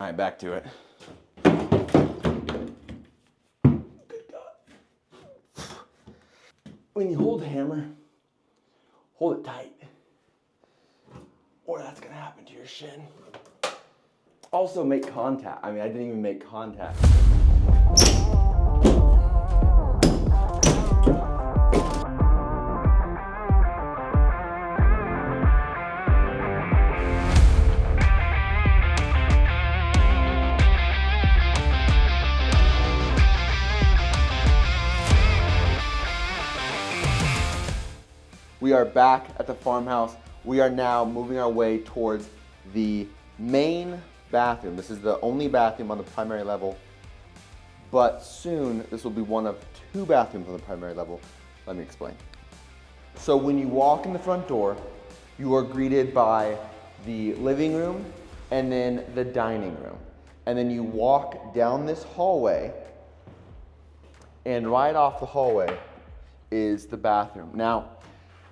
All right, back to it. Good God. When you hold the hammer, hold it tight, or that's gonna happen to your shin. Also make contact. I mean, I didn't even make contact. We are back at the farmhouse. We are now moving our way towards the main bathroom. This is the only bathroom on the primary level, but soon this will be one of 2 bathrooms on the primary level. Let me explain. So when you walk in the front door, you are greeted by the living room and then the dining room. And then you walk down this hallway, and right off the hallway is the bathroom. Now,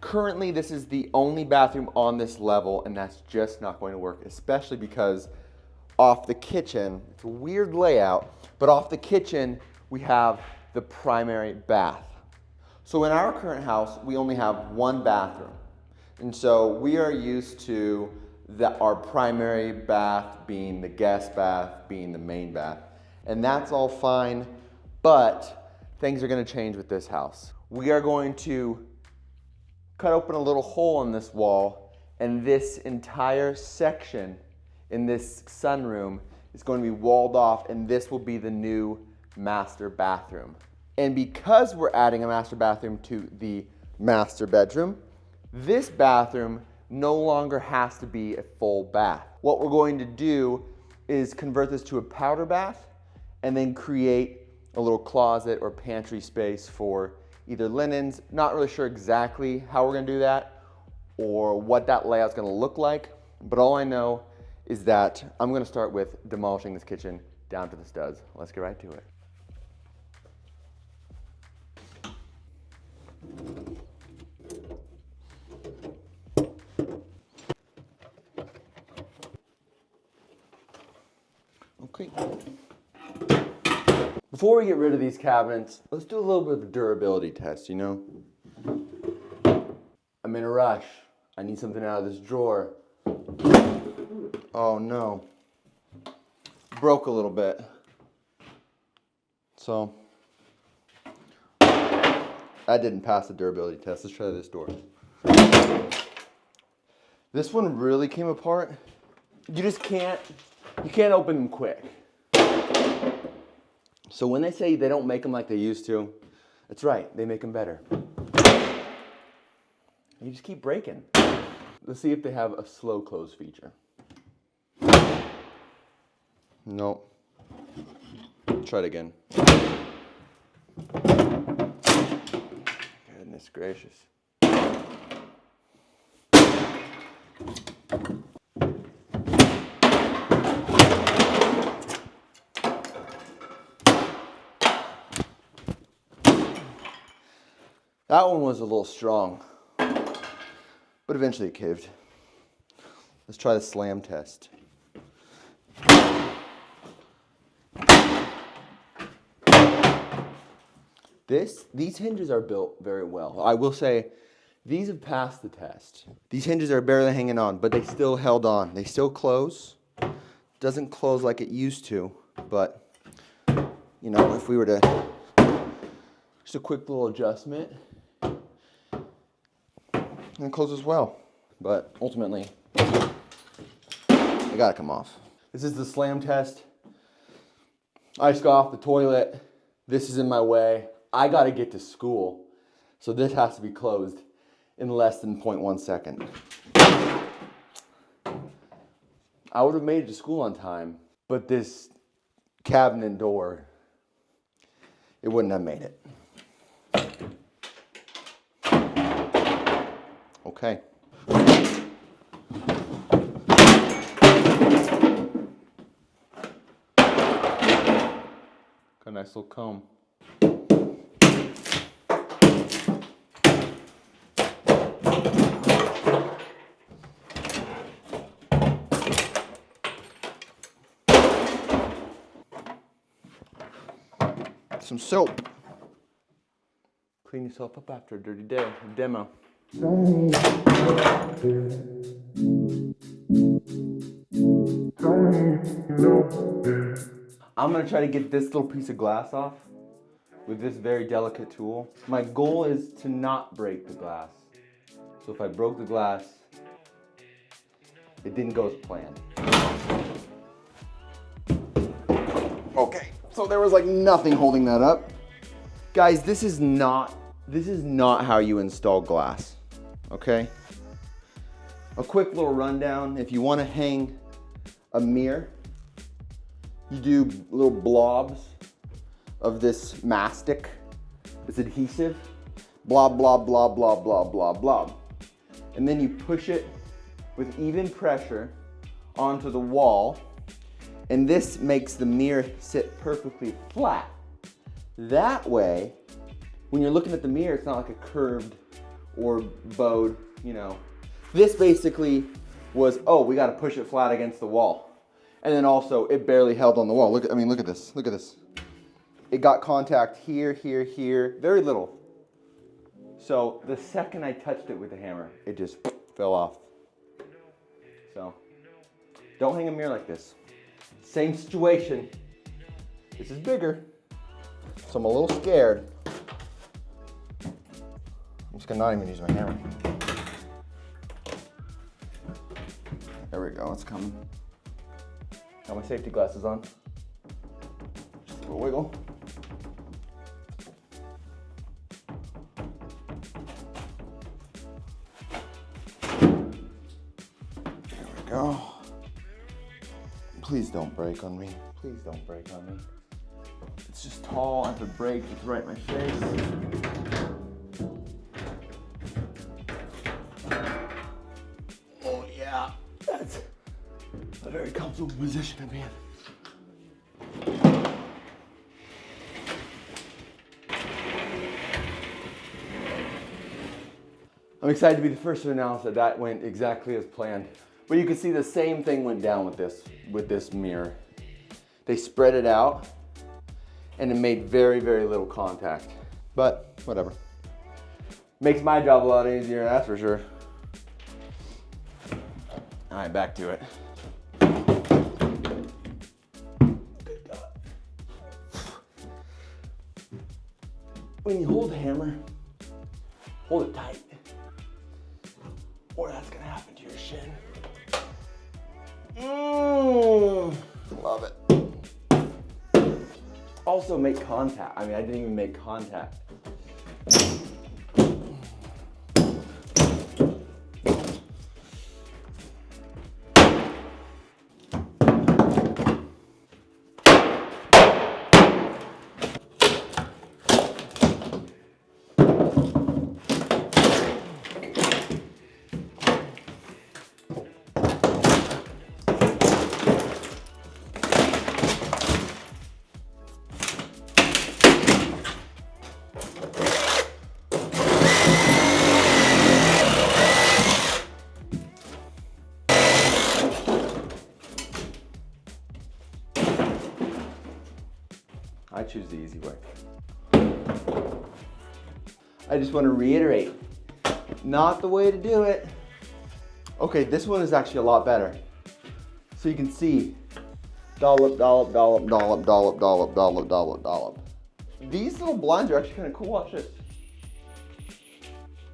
currently, this is the only bathroom on this level, and that's just not going to work, especially because off the kitchen, it's a weird layout, but off the kitchen, we have the primary bath. So in our current house, we only have 1 bathroom. And so we are used to our primary bath being the guest bath, being the main bath. And that's all fine, but things are gonna change with this house. We are going to cut open a little hole in this wall, and this entire section in this sunroom is going to be walled off, and this will be the new master bathroom. And because we're adding a master bathroom to the master bedroom, this bathroom no longer has to be a full bath. What we're going to do is convert this to a powder bath and then create a little closet or pantry space for either linens. Not really sure exactly how we're gonna do that or what that layout's gonna look like, but all I know is that I'm gonna start with demolishing this kitchen down to the studs. Let's get right to it. Okay. Before we get rid of these cabinets, let's do a little bit of a durability test, you know? I'm in a rush. I need something out of this drawer. Oh no. Broke a little bit. So, that didn't pass the durability test. Let's try this door. This one really came apart. You can't open them quick. So when they say they don't make them like they used to, that's right, they make them better. You just keep breaking. Let's see if they have a slow close feature. Nope. Try it again. Goodness gracious. That one was a little strong, but eventually it caved. Let's try the slam test. These hinges are built very well. I will say, these have passed the test. These hinges are barely hanging on, but they still held on. They still close. Doesn't close like it used to, but you know, if we were to, just a quick little adjustment, and it closes well, but ultimately, they gotta come off. This is the slam test. I just got off the toilet. This is in my way. I gotta get to school, so this has to be closed in less than 0.1 second. I would have made it to school on time, but this cabinet door, it wouldn't have made it. Okay. Got a nice little comb. some soap. Clean yourself up after a dirty day, a demo. I'm gonna try to get this little piece of glass off with this very delicate tool. My goal is to not break the glass. So if I broke the glass, it didn't go as planned. Okay, so there was like nothing holding that up. Guys, this is not how you install glass, okay? A quick little rundown. If you want to hang a mirror, you do little blobs of this mastic, this adhesive, blob, blob, blob, blob, blob, blob, blob. And then you push it with even pressure onto the wall, and this makes the mirror sit perfectly flat. That way, when you're looking at the mirror, it's not like a curved or bowed, you know. This basically was, oh, we gotta push it flat against the wall. And then also, it barely held on the wall. Look at this, look at this. It got contact here, here, here, very little. So the second I touched it with the hammer, it just fell off. So, don't hang a mirror like this. Same situation. This is bigger, so I'm a little scared. I'm just gonna not even use my hammer. There we go, it's coming. Got my safety glasses on. Just a little wiggle. There we go. Please don't break on me. Please don't break on me. It's just tall, and if it breaks, it's right in my face. Oh yeah, that's a very comfortable position to be in. I'm excited to be the first to announce that that went exactly as planned. But you can see the same thing went down with this mirror. They spread it out and it made very, very little contact. But whatever. Makes my job a lot easier, that's for sure. All right, back to it. Good God. When you hold the hammer, hold it tight, or that's gonna happen to your shin. Love it. Also make contact. I mean, I didn't even make contact. I choose the easy way. I just want to reiterate, not the way to do it. Okay, this one is actually a lot better. So you can see, dollop, dollop, dollop, dollop, dollop, dollop, dollop, dollop, dollop. These little blinds are actually kind of cool. Watch this.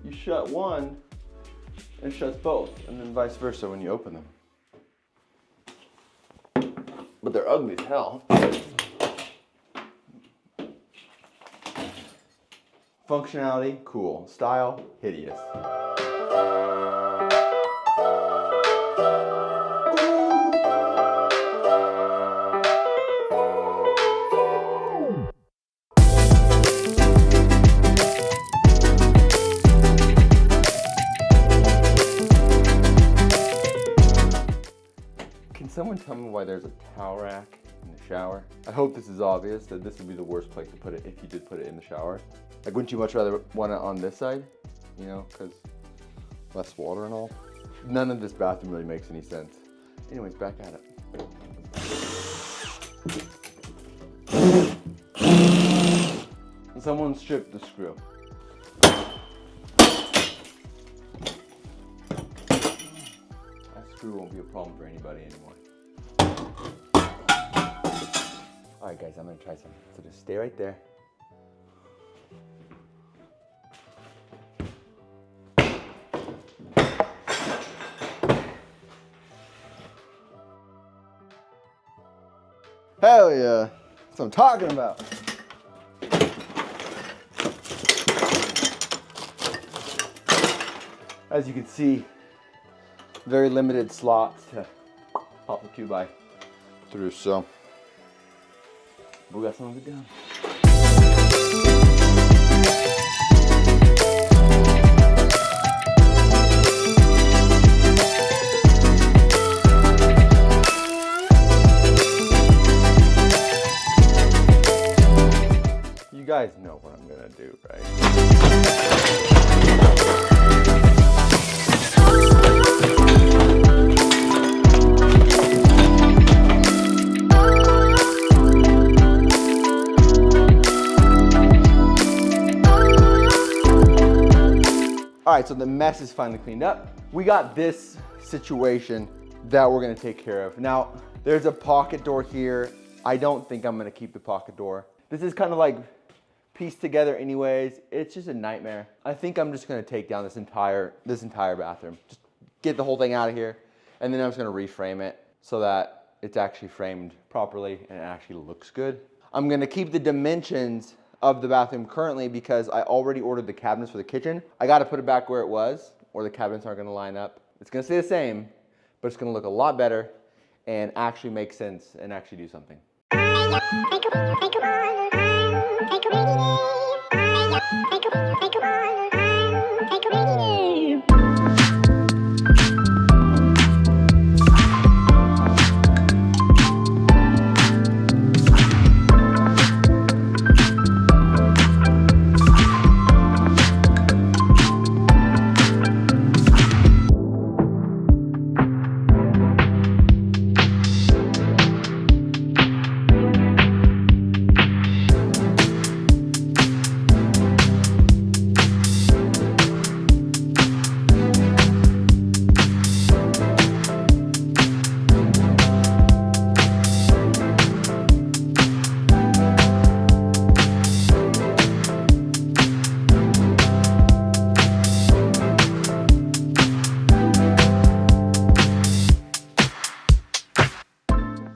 You shut one, and it shuts both, and then vice versa when you open them. But they're ugly as hell. Functionality, cool. Style, hideous. Can someone tell me why there's a towel rack in the shower? I hope this is obvious that this would be the worst place to put it if you did put it in the shower. Like, wouldn't you much rather want it on this side? You know, because less water and all. None of this bathroom really makes any sense. Anyways, back at it. Someone stripped the screw. That screw won't be a problem for anybody anymore. All right, guys, I'm gonna try something. So just stay right there. Hell yeah, that's what I'm talking about. As you can see, very limited slots to pop the 2x through, so we got some of it down. You guys know what I'm gonna do, right? All right, so the mess is finally cleaned up. We got this situation that we're gonna take care of. Now, there's a pocket door here. I don't think I'm gonna keep the pocket door. This is kind of like pieced together anyways. It's just a nightmare. I think I'm just gonna take down this entire bathroom. Just get the whole thing out of here. And then I'm just gonna reframe it so that it's actually framed properly and it actually looks good. I'm gonna keep the dimensions of the bathroom currently because I already ordered the cabinets for the kitchen. I gotta put it back where it was or the cabinets aren't gonna line up. It's gonna stay the same, but it's gonna look a lot better and actually make sense and actually do something.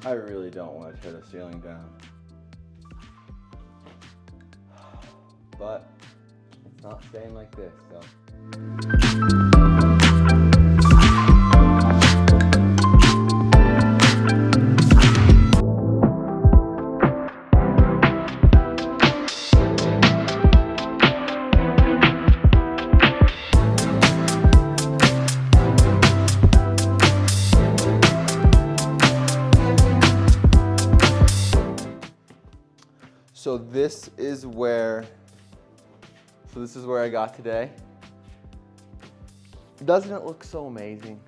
I really don't want to tear the ceiling down, but it's not staying like this, so. So this is where I got today. Doesn't it look so amazing?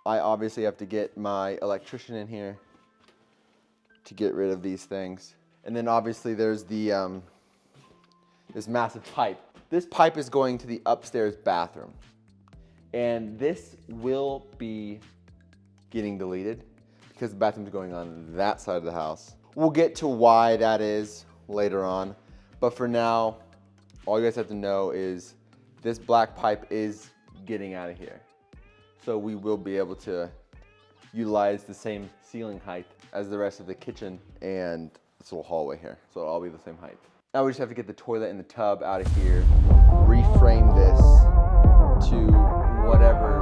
I obviously have to get my electrician in here to get rid of these things. And then obviously there's the this massive pipe. This pipe is going to the upstairs bathroom. And this will be getting deleted because the bathroom's going on that side of the house. We'll get to why that is later on. But for now, all you guys have to know is this black pipe is getting out of here. So we will be able to utilize the same ceiling height as the rest of the kitchen and this little hallway here. So it'll all be the same height. Now we just have to get the toilet and the tub out of here, reframe this to whatever